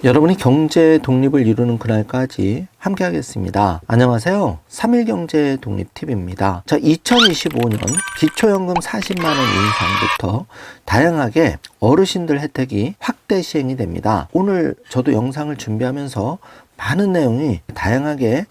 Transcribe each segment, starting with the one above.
여러분이 경제 독립을 이루는 그날까지 함께 하겠습니다. 안녕하세요. 3일 경제 독립 팁입니다. 자, 2025년 기초연금 40만원 인상부터 다양하게 어르신들 혜택이 확대 시행이 됩니다. 오늘 저도 영상을 준비하면서 많은 내용이 다양하게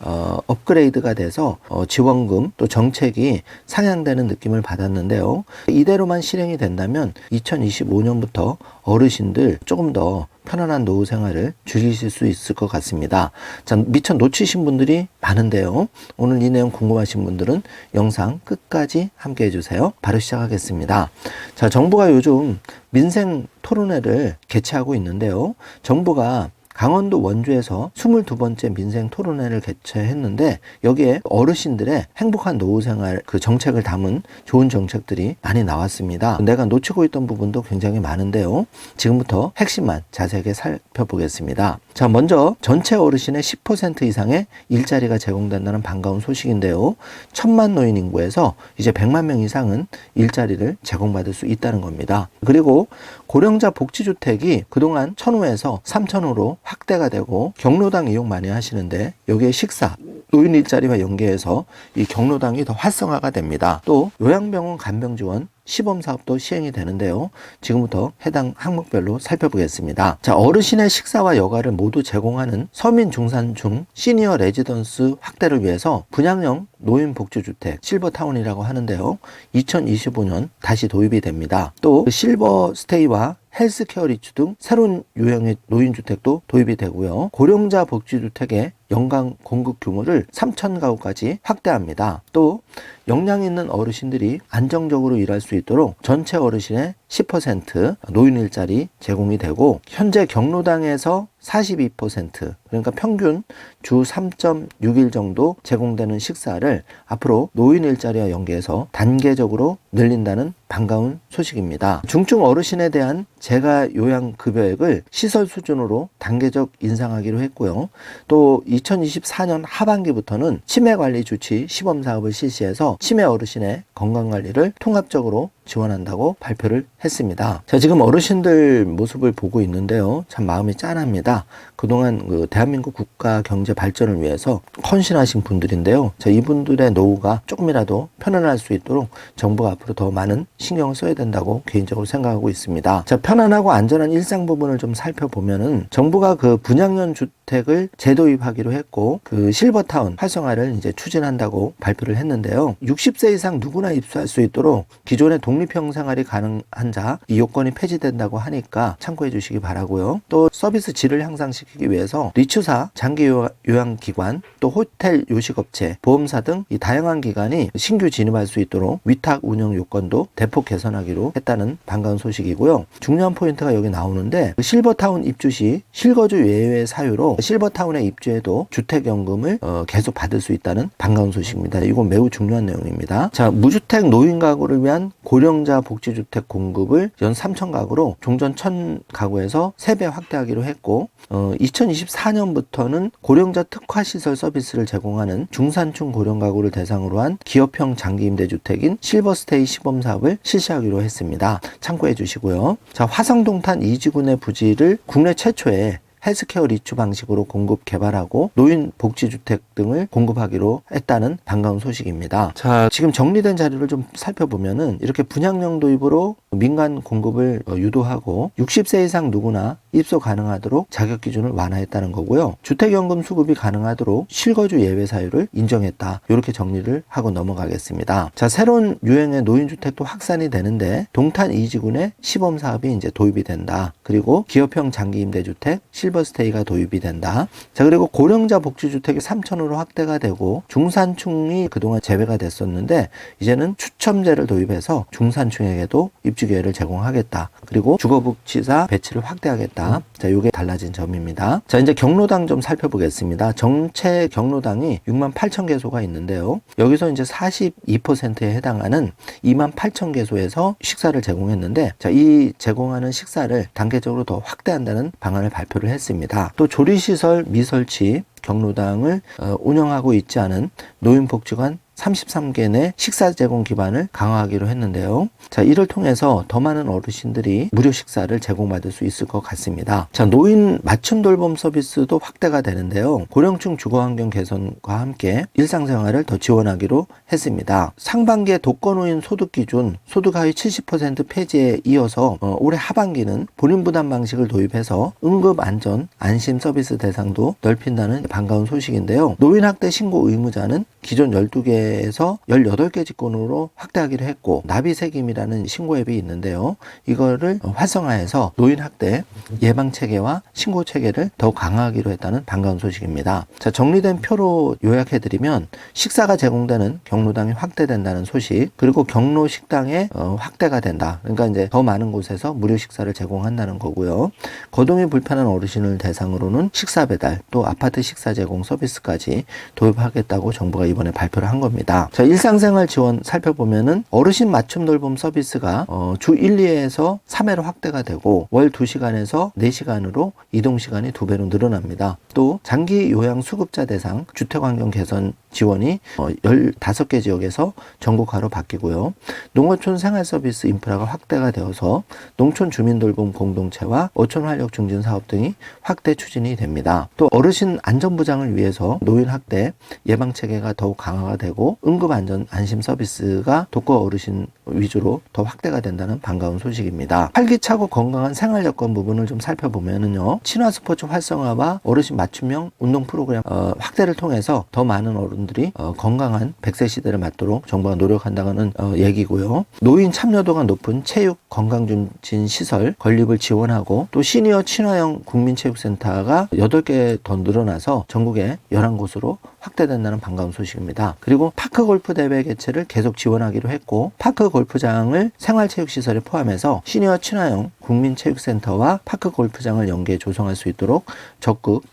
업그레이드가 돼서 지원금 또 정책이 상향되는 느낌을 받았는데요. 이대로만 실행이 된다면 2025년부터 어르신들 조금 더 편안한 노후 생활을 즐기실 수 있을 것 같습니다. 자, 미처 놓치신 분들이 많은데요. 오늘 이 내용 궁금하신 분들은 영상 끝까지 함께 해주세요. 바로 시작하겠습니다. 자, 정부가 요즘 민생 토론회를 개최하고 있는데요. 정부가 강원도 원주에서 22번째 민생 토론회를 개최했는데 여기에 어르신들의 행복한 노후 생활 그 정책을 담은 좋은 정책들이 많이 나왔습니다. 내가 놓치고 있던 부분도 굉장히 많은데요. 지금부터 핵심만 자세하게 살펴보겠습니다. 자, 먼저 전체 어르신의 10% 이상의 일자리가 제공된다는 반가운 소식인데요. 1000만 노인 인구에서 이제 100만 명 이상은 일자리를 제공받을 수 있다는 겁니다. 그리고 고령자 복지주택이 그동안 1000호에서 3000호로 확대가 되고 경로당 이용 많이 하시는데 여기에 식사, 노인 일자리와 연계해서 이 경로당이 더 활성화가 됩니다. 또 요양병원 간병지원 시범 사업도 시행이 되는데요. 지금부터 해당 항목별로 살펴보겠습니다. 자, 어르신의 식사와 여가를 모두 제공하는 서민 중산층 시니어 레지던스 확대를 위해서 분양형 노인복지주택 실버타운이라고 하는데요. 2025년 다시 도입이 됩니다. 또 실버스테이와 헬스케어 리츠 등 새로운 유형의 노인주택도 도입이 되고요. 고령자 복지주택의 연간 공급 규모를 3,000가구까지 확대합니다. 또 역량 있는 어르신들이 안정적으로 일할 수 있도록 전체 어르신의 10% 노인 일자리 제공이 되고 현재 경로당에서 42% 그러니까 평균 주 3.6일 정도 제공되는 식사를 앞으로 노인 일자리와 연계해서 단계적으로 늘린다는 반가운 소식입니다. 중증 어르신에 대한 재가 요양 급여액을 시설 수준으로 단계적 인상하기로 했고요. 또 2024년 하반기부터는 치매관리 주치 시범사업을 실시해서 치매 어르신의 건강관리를 통합적으로 지원한다고 발표를 했습니다. 자, 지금 어르신들 모습을 보고 있는데요. 참 마음이 짠합니다. 그동안 대한민국 국가 경제 발전을 위해서 헌신하신 분들인데요. 자, 이분들의 노후가 조금이라도 편안할 수 있도록 정부가 앞으로 더 많은 신경을 써야 된다고 개인적으로 생각하고 있습니다. 자, 편안하고 안전한 일상 부분을 좀 살펴보면은 정부가 그 분양형 주택을 재도입하기로 했고 그 실버타운 활성화를 이제 추진한다고 발표를 했는데요. 60세 이상 누구나 입주할 수 있도록 기존의 독립형 생활이 가능한 자 이 요건이 폐지된다고 하니까 참고해 주시기 바라고요. 또 서비스 질을 향상시키기 위해서 리츠사 장기 요양기관 또 호텔 요식업체 보험사 등 이 다양한 기관이 신규 진입할 수 있도록 위탁 운영 요건도 대폭 개선하기로 했다는 반가운 소식이고요. 중요한 포인트가 여기 나오는데 실버타운 입주 시 실거주 예외 사유로 실버타운에 입주해도 주택연금을 계속 받을 수 있다는 반가운 소식입니다. 이건 매우 중요한 내용입니다. 자, 무주택 노인 가구를 위한 고령자 복지주택 공급을 연 3,000가구로 종전 1,000가구에서 3배 확대하기로 했고 2024년부터는 고령자 특화시설 서비스를 제공하는 중산층 고령가구를 대상으로 한 기업형 장기임대주택인 실버스테이 시범사업을 실시하기로 했습니다. 참고해 주시고요. 자, 화성동탄 이지군의 부지를 국내 최초의 헬스케어 리츠 방식으로 공급 개발하고 노인 복지주택 등을 공급하기로 했다는 반가운 소식입니다. 자, 지금 정리된 자료를 좀 살펴보면은 이렇게 분양형 도입으로 민간 공급을 유도하고 60세 이상 누구나 입소 가능하도록 자격 기준을 완화했다는 거고요. 주택연금 수급이 가능하도록 실거주 예외 사유를 인정했다. 이렇게 정리를 하고 넘어가겠습니다. 자, 새로운 유형의 노인주택도 확산이 되는데 동탄 이지군의 시범사업이 이제 도입이 된다. 그리고 기업형 장기임대주택 실버스테이가 도입이 된다. 자, 그리고 고령자 복지주택이 3,000호로 확대가 되고 중산층이 그동안 제외가 됐었는데 이제는 추첨제를 도입해서 중산층에게도 입주 기회를 제공하겠다. 그리고 주거복지사 배치를 확대하겠다. 자, 이게 달라진 점입니다. 자, 이제 경로당 좀 살펴보겠습니다. 정체 경로당이 68,000개소가 있는데요. 여기서 이제 42%에 해당하는 28,000개소에서 식사를 제공했는데 자, 이 제공하는 식사를 단계적으로 더 확대한다는 방안을 발표를 했습니다. 또 조리시설 미설치 경로당을 운영하고 있지 않은 노인복지관 33개 내 식사 제공 기반을 강화하기로 했는데요. 자, 이를 통해서 더 많은 어르신들이 무료 식사를 제공받을 수 있을 것 같습니다. 자, 노인 맞춤 돌봄 서비스도 확대가 되는데요. 고령층 주거 환경 개선과 함께 일상생활을 더 지원하기로 했습니다. 상반기에 독거노인 소득 기준 소득 하위 70% 폐지에 이어서 올해 하반기는 본인 부담 방식을 도입해서 응급 안전 안심 서비스 대상도 넓힌다는 반가운 소식인데요. 노인 학대 신고 의무자는 기존 12개에서 18개 직군으로 확대하기로 했고, 나비세김이라는 신고 앱이 있는데요. 이거를 활성화해서 노인 학대 예방 체계와 신고 체계를 더 강화하기로 했다는 반가운 소식입니다. 자, 정리된 표로 요약해드리면 식사가 제공되는 경로당이 확대된다는 소식, 그리고 경로 식당에 확대가 된다. 그러니까 이제 더 많은 곳에서 무료 식사를 제공한다는 거고요. 거동이 불편한 어르신을 대상으로는 식사 배달, 또 아파트 식사 제공 서비스까지 도입하겠다고 정부가 이번에 발표를 한 겁니다. 자, 일상생활 지원 살펴보면은 어르신 맞춤 돌봄 서비스가 주 1, 2회에서 3회로 확대가 되고 월 2시간에서 4시간으로 이동 시간이 2배로 늘어납니다. 또 장기 요양 수급자 대상 주택 환경 개선 지원이 15개 지역에서 전국화로 바뀌고요. 농어촌 생활 서비스 인프라가 확대가 되어서 농촌 주민 돌봄 공동체와 어촌 활력 증진 사업 등이 확대 추진이 됩니다. 또 어르신 안전 보장을 위해서 노인 학대 예방 체계가 더욱 강화가 되고 응급 안전 안심 서비스가 독거 어르신 위주로 더 확대가 된다는 반가운 소식입니다. 활기차고 건강한 생활 여건 부분을 좀 살펴보면은요. 친화 스포츠 활성화와 어르신 맞춤형 운동 프로그램 확대를 통해서 더 많은 어른들이 건강한 100세 시대를 맞도록 정부가 노력한다는 얘기고요. 노인 참여도가 높은 체육 건강증진 시설 건립을 지원하고 또 시니어 친화형 국민체육센터가 8개 더 늘어나서 전국에 11곳으로 확대된다는 반가운 소식입니다. 그리고 파크 골프 대회 개최를 계속 지원하기로 했고, 파크 골프장을 생활체육시설에 포함해서 시니어 친화형 국민체육센터와 파크 골프장을 연계해 조성할 수 있도록 적극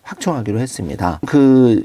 확충하기로 했습니다.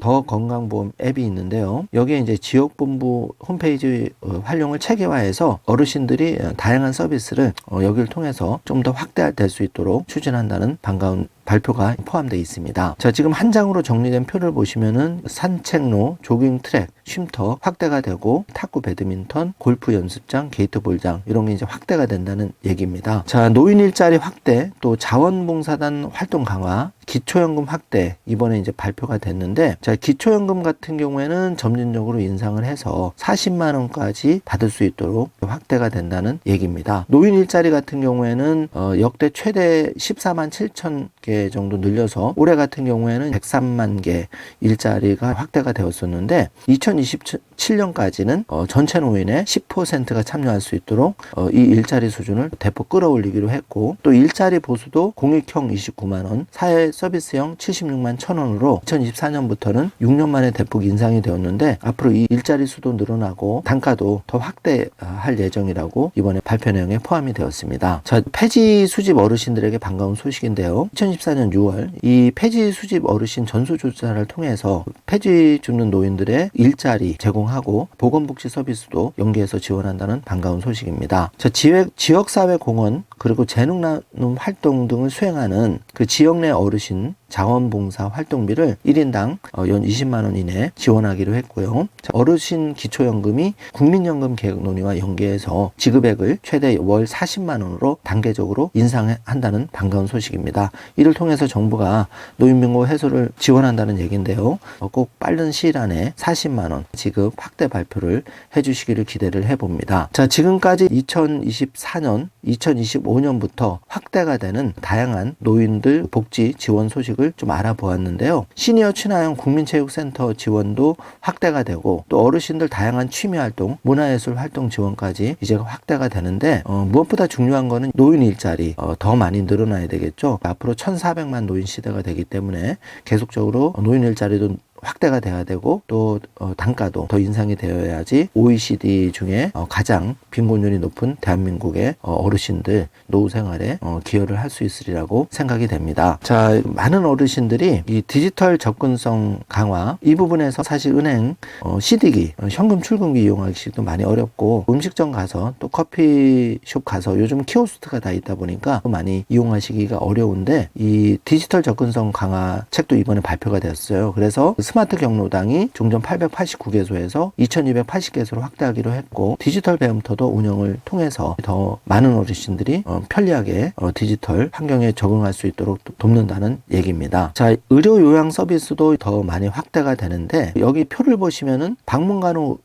더 건강보험 앱이 있는데요. 여기에 이제 지역본부 홈페이지 활용을 체계화해서 어르신들이 다양한 서비스를 여기를 통해서 좀 더 확대될 수 있도록 추진한다는 반가운 발표가 포함되어 있습니다. 자, 지금 한 장으로 정리된 표를 보시면은 산책로, 조깅 트랙, 쉼터 확대가 되고 탁구, 배드민턴, 골프 연습장, 게이트볼장 이런 게 이제 확대가 된다는 얘기입니다. 자, 노인 일자리 확대, 또 자원봉사단 활동 강화, 기초연금 확대 이번에 이제 발표가 됐는데, 자, 기초연금 같은 경우에는 점진적으로 인상을 해서 40만 원까지 받을 수 있도록 확대가 된다는 얘기입니다. 노인 일자리 같은 경우에는 역대 최대 14만 7천 개 정도 늘려서 올해 같은 경우에는 103만 개 일자리가 확대가 되었었는데 2027년까지는 전체 노인의 10%가 참여할 수 있도록 이 일자리 수준을 대폭 끌어올리기로 했고, 또 일자리 보수도 공익형 29만 원, 사회 서비스형 76만 1,000원으로 2024년부터는 6년 만에 대폭 인상이 되었는데 앞으로 이 일자리 수도 늘어나고 단가도 더 확대할 예정이라고 이번에 발표 내용에 포함이 되었습니다. 자, 폐지 수집 어르신들에게 반가운 소식인데요. 2014년 6월 이 폐지 수집 어르신 전수조사를 통해서 폐지 줍는 노인들의 일자리 제공하고 보건복지 서비스도 연계해서 지원한다는 반가운 소식입니다. 자, 지역사회 공헌 그리고 재능 나눔 활동 등을 수행하는 그 지역 내 어르신 자원봉사 활동비를 1인당 연 20만 원 이내 지원하기로 했고요. 자, 어르신 기초연금이 국민연금 개혁 논의와 연계해서 지급액을 최대 월 40만 원으로 단계적으로 인상한다는 반가운 소식입니다. 이를 통해서 정부가 노인병고 해소를 지원한다는 얘기인데요. 꼭 빠른 시일 안에 40만 원 지급 확대 발표를 해주시기를 기대를 해봅니다. 자, 지금까지 2024년, 2025년부터 확대가 되는 다양한 노인들 복지 지원 소식을 좀 알아보았는데요. 시니어 친화형 국민체육센터 지원도 확대가 되고 또 어르신들 다양한 취미활동, 문화예술 활동 지원까지 이제 확대가 되는데 무엇보다 중요한 거는 노인 일자리 더 많이 늘어나야 되겠죠. 앞으로 1,400만 노인 시대가 되기 때문에 계속적으로 노인 일자리도 확대가 돼야 되고 또 단가도 더 인상이 되어야지 OECD 중에 가장 빈곤율이 높은 대한민국의 어르신들 노후 생활에 기여를 할 수 있으리라고 생각이 됩니다. 자, 많은 어르신들이 이 디지털 접근성 강화 이 부분에서 사실 은행 CD기 현금 출금기 이용하기도 많이 어렵고 음식점 가서 또 커피숍 가서 요즘 키오스트가 다 있다 보니까 많이 이용하시기가 어려운데 이 디지털 접근성 강화 책도 이번에 발표가 되었어요. 그래서 스마트 경로당이 종전 889개소에서 2280개소로 확대하기로 했고, 디지털 배움터도 운영을 통해서 더 많은 어르신들이 편리하게 디지털 환경에 적응할 수 있도록 돕는다는 얘기입니다. 자, 의료 요양 서비스도 더 많이 확대가 되는데, 여기 표를 보시면은 방문간호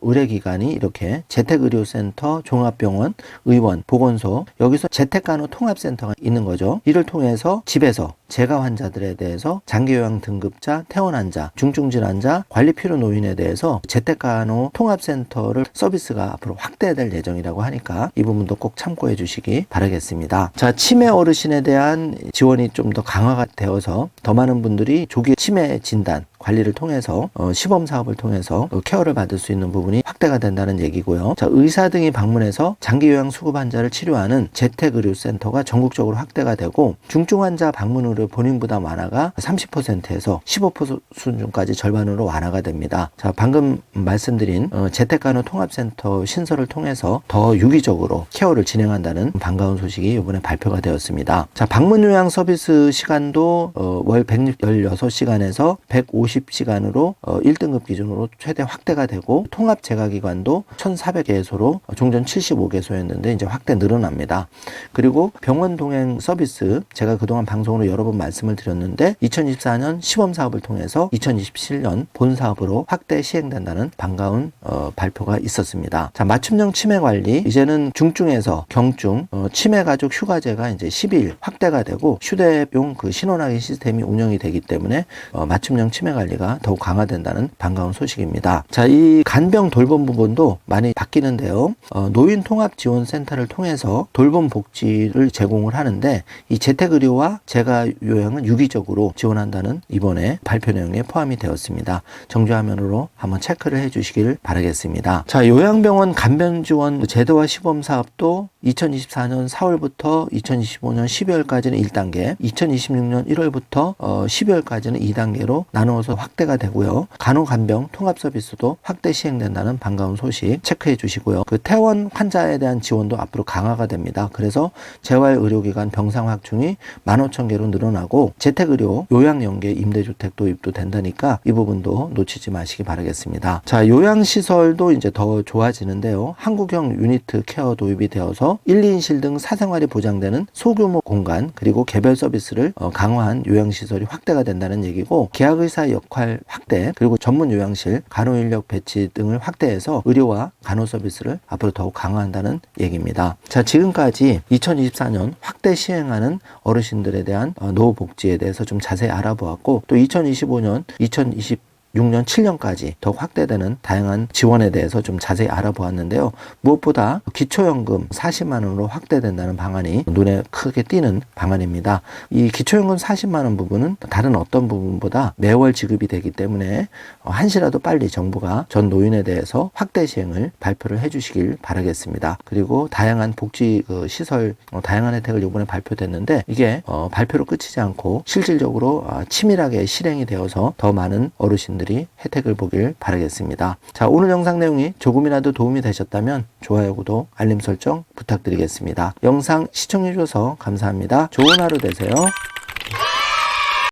의뢰기관이 이렇게 재택의료센터, 종합병원, 의원, 보건소, 여기서 재택간호 통합센터가 있는 거죠. 이를 통해서 집에서 재가 환자들에 대해서 장기요양 등급자, 퇴원 환자, 중증질 환자, 관리 필요 노인에 대해서 재택간호 통합센터를 서비스가 앞으로 확대될 예정이라고 하니까 이 부분도 꼭 참고해 주시기 바라겠습니다. 자, 치매 어르신에 대한 지원이 좀 더 강화가 되어서 더 많은 분들이 조기 치매 진단 관리를 통해서 시범 사업을 통해서 케어를 받을 수 있는 부분이 확대가 된다는 얘기고요. 자, 의사 등이 방문해서 장기요양 수급 환자를 치료하는 재택의료센터가 전국적으로 확대가 되고, 중증 환자 방문 의료 본인 부담 완화가 30%에서 15% 수준까지 절반으로 완화가 됩니다. 자, 방금 말씀드린 재택간호 통합센터 신설을 통해서 더 유기적으로 케어를 진행한다는 반가운 소식이 이번에 발표가 되었습니다. 자, 방문 요양 서비스 시간도 월 116시간에서 150시간으로 1등급 기준으로 최대 확대가 되고, 통합 재가기관도 1,400개소로 종전 75개소였는데 이제 확대 늘어납니다. 그리고 병원 동행 서비스, 제가 그동안 방송으로 여러 번 말씀을 드렸는데 2024년 시범 사업을 통해서 2027년 본 사업으로 확대 시행된다는 반가운 발표가 있었습니다. 자, 맞춤형 치매 관리, 이제는 중증에서 경증 치매 가족 휴가제가 이제 10일 확대가 되고, 휴대용 그 신원확인 시스템이 운영이 되기 때문에 맞춤형 치매 관리가 더욱 강화된다는 반가운 소식입니다. 자, 이 간병 돌봄 부분도 많이 바뀌는데요. 노인 통합 지원센터를 통해서 돌봄 복지를 제공을 하는데, 이 재택의료와 재가 요양은 유기적으로 지원한다는 이번에 발표 내용에 포함이 되었습니다. 정주화면으로 한번 체크를 해 주시길 바라겠습니다. 자, 요양병원 간병 지원 제도화 시범 사업도 2024년 4월부터 2025년 12월까지는 1단계, 2026년 1월부터 12월까지는 2단계로 나누어서 확대가 되고요. 간호간병 통합 서비스도 확대 시행된다는 반가운 소식 체크해 주시고요. 그 퇴원 환자에 대한 지원도 앞으로 강화가 됩니다. 그래서 재활의료기관 병상 확충이 15,000개로 늘어나고, 재택의료 요양연계 임대주택 도입도 된다니까 이 부분도 놓치지 마시기 바라겠습니다. 자, 요양시설도 이제 더 좋아지는데요. 한국형 유니트 케어 도입이 되어서 1, 2인실 등 사생활이 보장되는 소규모 공간, 그리고 개별 서비스를 강화한 요양시설이 확대가 된다는 얘기고, 계약의사 역할 확대, 그리고 전문 요양실, 간호인력 배치 등을 확대해서 의료와 간호 서비스를 앞으로 더욱 강화한다는 얘기입니다. 자, 지금까지 2024년 확대 시행하는 어르신들에 대한 노후 복지에 대해서 좀 자세히 알아보았고, 또 2025년, 2026년 7년까지 더욱 확대되는 다양한 지원에 대해서 좀 자세히 알아보았는데요. 무엇보다 기초연금 40만 원으로 확대된다는 방안이 눈에 크게 띄는 방안입니다. 이 기초연금 40만 원 부분은 다른 어떤 부분보다 매월 지급이 되기 때문에 한시라도 빨리 정부가 전 노인에 대해서 확대 시행을 발표를 해주시길 바라겠습니다. 그리고 다양한 복지 시설 다양한 혜택을 이번에 발표됐는데, 이게 발표로 끝이지 않고 실질적으로 치밀하게 실행이 되어서 더 많은 어르신들이 혜택을 보길 바라겠습니다. 자, 오늘 영상 내용이 조금이라도 도움이 되셨다면 좋아요, 구독, 알림 설정 부탁드리겠습니다. 영상 시청해 주셔서 감사합니다. 좋은 하루 되세요.